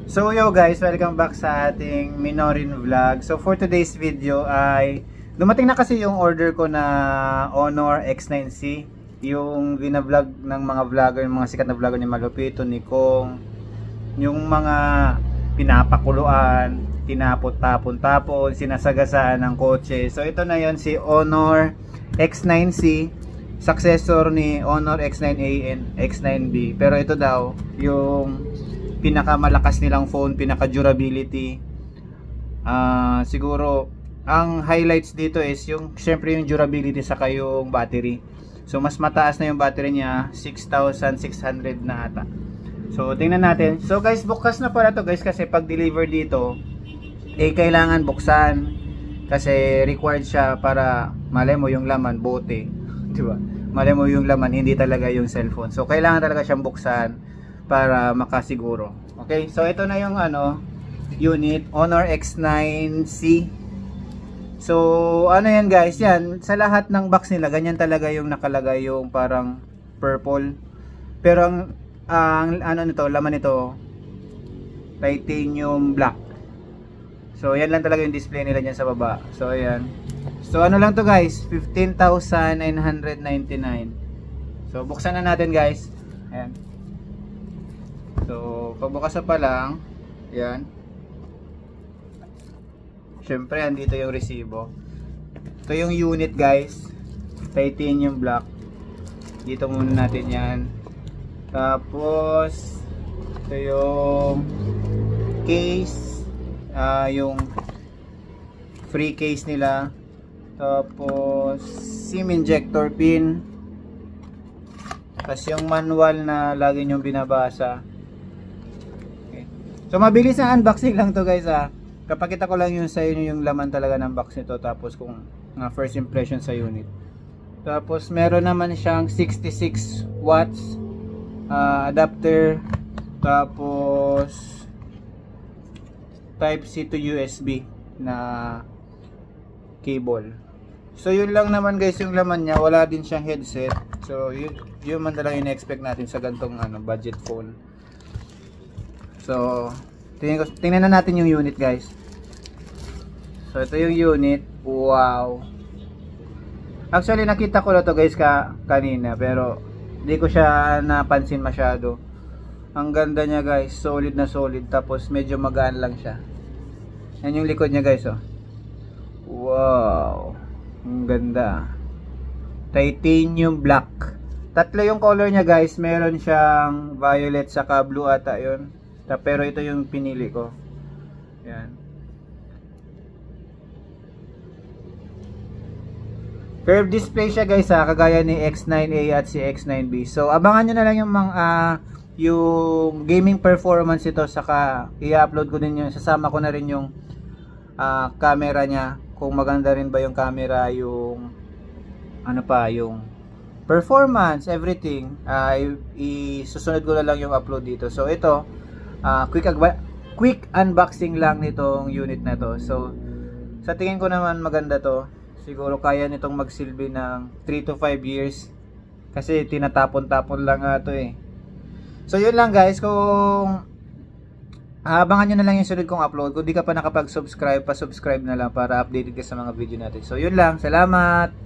So yo guys, welcome back sa ating Minorin Vlog. So for today's video ay dumating na kasi yung order ko na Honor X9C, yung vlog ng mga vlogger, yung mga sikat na vlogger ni Malupito, ni Kong, yung mga pinapakuluan, tinapot-tapon-tapon, sinasagasaan ng kotse. So ito na yon, si Honor X9C, successor ni Honor X9A and X9B. Pero ito daw yung pinakamalakas nilang phone, pinaka durability. Siguro ang highlights dito is yung syempre yung durability saka yung battery. So mas mataas na yung battery niya, 6,600 na ata. So tingnan natin. So guys, bukas na pala to guys, kasi pag deliver dito kailangan buksan kasi required siya para malay mo yung laman bote, di ba? Malay mo yung laman hindi talaga yung cellphone. So kailangan talaga siyang buksan para makasiguro. Okay, so ito na yung unit, Honor X9C. So ano yan guys, yan sa lahat ng box nila ganyan talaga yung nakalagay, yung parang purple. Pero ang ano nito, laman nito titanium black. So yan lang talaga yung display nila diyan sa baba. So ayan. So ano lang to guys, 15,999. So buksan na natin guys. Ayan. So pagbukas pa lang, yan. Syempre andito yung resibo. Ito yung unit guys, titanium black. Dito muna natin yan. Tapos ito yung case, yung free case nila. Tapos SIM injector pin. Tapos yung manual na lagi nyo binabasa. So mabilis na unboxing lang to guys Kapakita ko lang yung sa inyo yung laman talaga ng box nito, tapos kung first impression sa unit. Tapos meron naman siyang 66 watts adapter, tapos type C to USB na cable. So yun lang naman guys yung laman niya, wala din siyang headset. So yun man talaga yung expect natin sa gantong budget phone. So tingnan na natin yung unit guys. So ito yung unit. Wow, actually nakita ko na to guys kanina, pero hindi ko siya napansin masyado. Ang ganda niya guys, solid na solid, tapos medyo magaan lang siya. Yan yung likod niya guys Wow, ang ganda. Titanium black. Tatlo yung color niya guys, meron siyang violet saka blue ata yun. Pero ito yung pinili ko. Yan. Curved display siya guys kagaya ni X9A at si X9B. So abangan nyo na lang yung yung gaming performance ito, saka i-upload ko din yung, sasama ko na rin yung camera niya, kung maganda rin ba yung camera, yung yung performance, everything. Isusunod ko na lang yung upload dito. So ito quick unboxing lang nitong unit na to. So sa tingin ko naman maganda to. Siguro kaya nitong magsilbi ng 3 to 5 years kasi tinatapon-tapon lang to So yun lang guys, kung abangan nyo na lang yung sunod kong upload. Kung di ka pa nakapag-subscribe, pa-subscribe na lang para updated ka sa mga video natin. So yun lang, salamat!